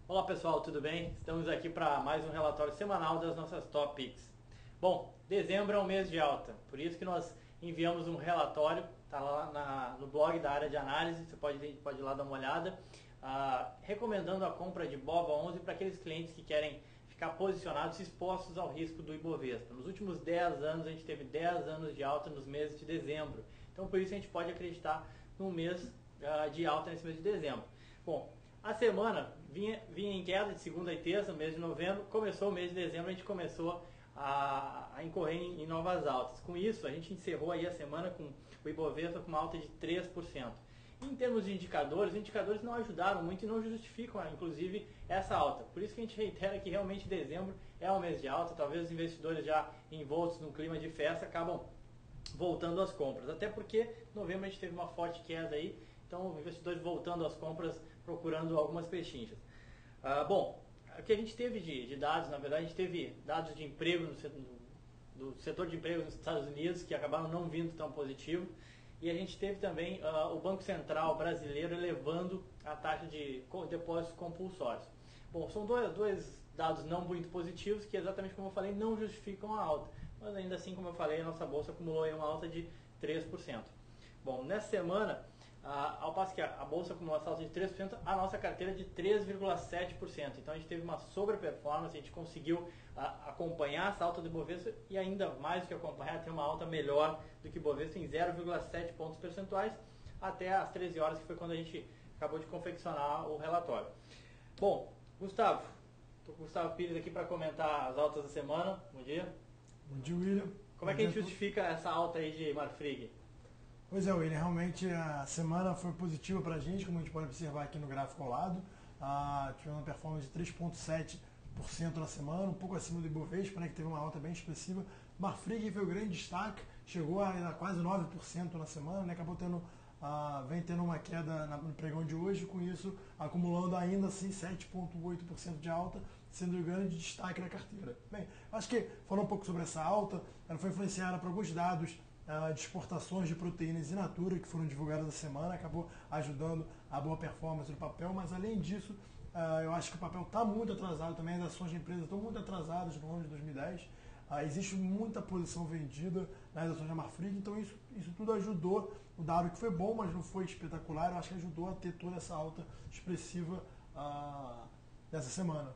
Olá pessoal, tudo bem? Estamos aqui para mais um relatório semanal das nossas Top Picks. Bom, dezembro é um mês de alta, por isso que nós enviamos um relatório, está lá no blog da área de análise, você pode ir lá dar uma olhada, recomendando a compra de BOVA 11 para aqueles clientes que querem ficar posicionados, expostos ao risco do Ibovespa. Nos últimos 10 anos, a gente teve 10 anos de alta nos meses de dezembro, então por isso a gente pode acreditar num mês de alta nesse mês de dezembro. Bom, a semana vinha em queda de segunda e terça, mês de novembro, começou o mês de dezembro, a gente começou a incorrer em novas altas. Com isso, a gente encerrou aí a semana com o Ibovespa com uma alta de 3%. Em termos de indicadores, os indicadores não ajudaram muito e não justificam, inclusive, essa alta. Por isso que a gente reitera que realmente dezembro é um mês de alta, talvez os investidores já envoltos num clima de festa acabam voltando às compras. Até porque em novembro a gente teve uma forte queda aí, então investidores voltando às compras, procurando algumas pechinchas. Bom, o que a gente teve de dados, na verdade, a gente teve dados de emprego do setor de emprego nos Estados Unidos, que acabaram não vindo tão positivo. E a gente teve também o Banco Central brasileiro elevando a taxa de depósitos compulsórios. Bom, são dois dados não muito positivos que, exatamente como eu falei, não justificam a alta. Mas ainda assim, como eu falei, a nossa bolsa acumulou aí uma alta de 3%. Bom, nessa semana, ao passo que a bolsa acumulou essa alta de 3%, a nossa carteira de 3,7%. Então a gente teve uma sobreperformance, a gente conseguiu acompanhar essa alta do Ibovespa e ainda mais do que acompanhar, ter uma alta melhor do que o Ibovespa em 0,7 pontos percentuais até às 13 horas, que foi quando a gente acabou de confeccionar o relatório. Bom, Gustavo, estou com o Gustavo Pires aqui para comentar as altas da semana. Bom dia. Bom dia, William. Como é que a gente justifica essa alta aí de Marfrig? Pois é, William, realmente a semana foi positiva para a gente, como a gente pode observar aqui no gráfico ao lado. Tivemos uma performance de 3,7% na semana, um pouco acima do Ibovespa, né, que teve uma alta bem expressiva. Marfrig foi o grande destaque, chegou a quase 9% na semana, né, acabou vem tendo uma queda no pregão de hoje, com isso acumulando ainda assim 7,8% de alta, sendo o grande destaque na carteira. Bem, acho que falando um pouco sobre essa alta, ela foi influenciada por alguns dados de exportações de proteínas in natura que foram divulgadas essa semana, acabou ajudando a boa performance do papel, mas além disso, eu acho que o papel está muito atrasado também, as ações de empresas estão muito atrasadas no ano de 2010. Existe muita posição vendida nas ações da Marfrig, então isso tudo ajudou o dado, que foi bom, mas não foi espetacular. Eu acho que ajudou a ter toda essa alta expressiva dessa semana.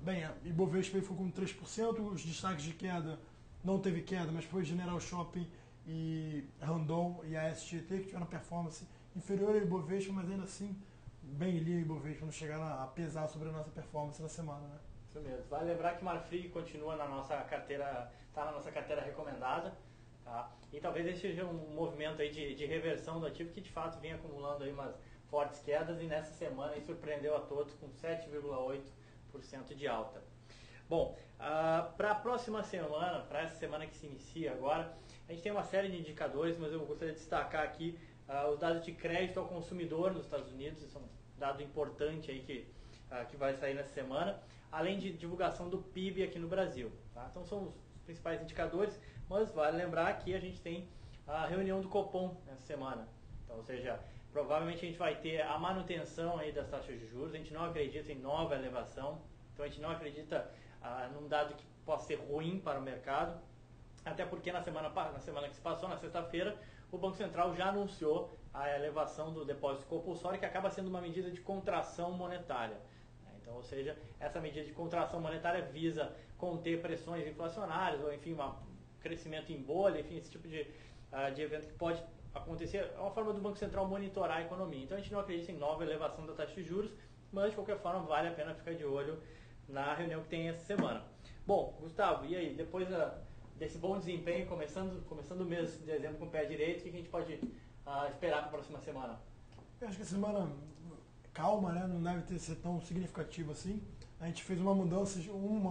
Bem, a Ibovespa foi com 3%, os destaques de queda não teve queda, mas foi General Shopping e Randon e a SGT, que tiveram performance inferior ao Ibovespa, mas ainda assim bem ali o Ibovespa, não chegaram a pesar sobre a nossa performance na semana, né? Isso mesmo. Vale lembrar que Marfrig continua na nossa carteira, está na nossa carteira recomendada, tá? E talvez esse seja um movimento aí de reversão do ativo que de fato vinha acumulando aí umas fortes quedas e nessa semana aí surpreendeu a todos com 7,8% de alta. Bom, para a próxima semana, para essa semana que se inicia agora, a gente tem uma série de indicadores, mas eu gostaria de destacar aqui os dados de crédito ao consumidor nos Estados Unidos. Isso é um dado importante aí que vai sair nessa semana, além de divulgação do PIB aqui no Brasil. Tá? Então são os principais indicadores, mas vale lembrar que a gente tem a reunião do Copom nessa semana. Então, ou seja, provavelmente a gente vai ter a manutenção aí das taxas de juros, a gente não acredita em nova elevação, então a gente não acredita num dado que possa ser ruim para o mercado, até porque na semana que se passou, na sexta-feira, o Banco Central já anunciou a elevação do depósito compulsório, que acaba sendo uma medida de contração monetária. Então, ou seja, essa medida de contração monetária visa conter pressões inflacionárias, ou enfim, um crescimento em bolha, enfim, esse tipo de evento que pode acontecer. É uma forma do Banco Central monitorar a economia. Então a gente não acredita em nova elevação da taxa de juros, mas de qualquer forma vale a pena ficar de olho na reunião que tem essa semana. Bom, Gustavo, e aí, depois desse bom desempenho, começando o mês de dezembro com o pé direito, o que a gente pode esperar para a próxima semana? Eu acho que a semana calma, né? Não deve ser tão significativa assim. A gente fez uma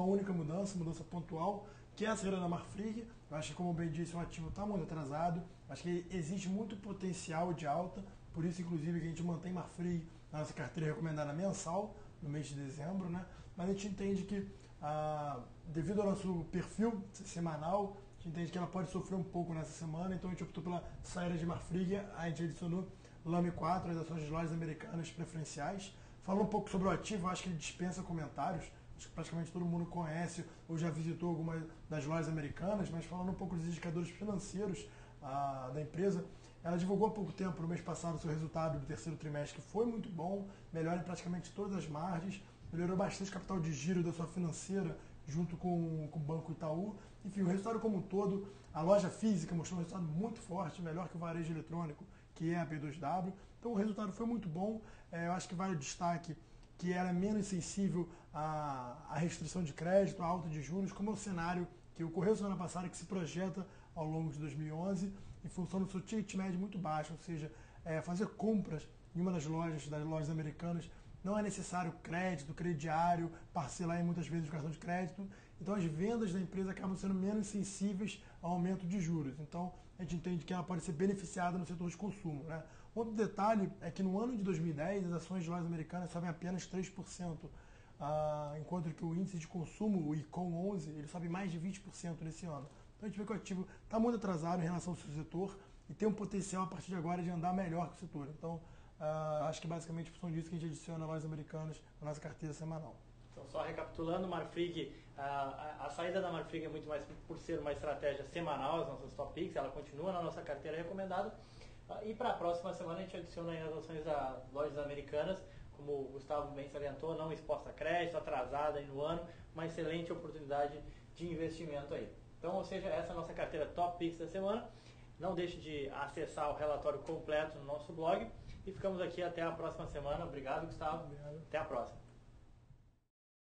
única mudança pontual, que é a saída da Marfrig. Eu acho que, como bem disse, o ativo está muito atrasado. Acho que existe muito potencial de alta, por isso, inclusive, que a gente mantém Marfrig na nossa carteira recomendada mensal, no mês de dezembro, né? Mas a gente entende que, devido ao nosso perfil semanal, a gente entende que ela pode sofrer um pouco nessa semana, então a gente optou pela saída de Marfrig, a gente adicionou Lame 4, as ações de lojas americanas preferenciais, Falando um pouco sobre o ativo, acho que ele dispensa comentários. Acho que praticamente todo mundo conhece ou já visitou algumas das lojas americanas, mas falando um pouco dos indicadores financeiros da empresa, ela divulgou há pouco tempo, no mês passado, o seu resultado do terceiro trimestre, que foi muito bom, melhora em praticamente todas as margens, melhorou bastante o capital de giro da sua financeira, junto com o Banco Itaú. Enfim, o resultado como um todo, a loja física mostrou um resultado muito forte, melhor que o varejo eletrônico, que é a P2W. Então o resultado foi muito bom. Eu acho que vale o destaque que ela é menos sensível à restrição de crédito, à alta de juros, como é o cenário que ocorreu semana passada, que se projeta ao longo de 2011, em função do seu ticket médio muito baixo, ou seja, fazer compras em uma das lojas americanas, não é necessário crédito, crediário, parcelar em muitas vezes o cartão de crédito. Então as vendas da empresa acabam sendo menos sensíveis ao aumento de juros. Então a gente entende que ela pode ser beneficiada no setor de consumo, né? Outro detalhe é que no ano de 2010 as ações de lojas americanas sobem apenas 3%, enquanto que o índice de consumo, o ICOM 11, ele sobe mais de 20% nesse ano. Então a gente vê que o ativo está muito atrasado em relação ao seu setor e tem um potencial a partir de agora de andar melhor que o setor. Então acho que basicamente em função disso que a gente adiciona lojas americanas na nossa carteira semanal. Então, só recapitulando, Marfrig, a saída da Marfrig é muito mais por ser uma estratégia semanal, as nossas top picks, ela continua na nossa carteira recomendada. E para a próxima semana a gente adiciona aí as ações das lojas americanas, como o Gustavo bem salientou, não exposta a crédito, atrasada aí no ano, uma excelente oportunidade de investimento aí. Então, ou seja, essa é a nossa carteira top picks da semana. Não deixe de acessar o relatório completo no nosso blog. E ficamos aqui até a próxima semana. Obrigado, Gustavo. Obrigado. Até a próxima.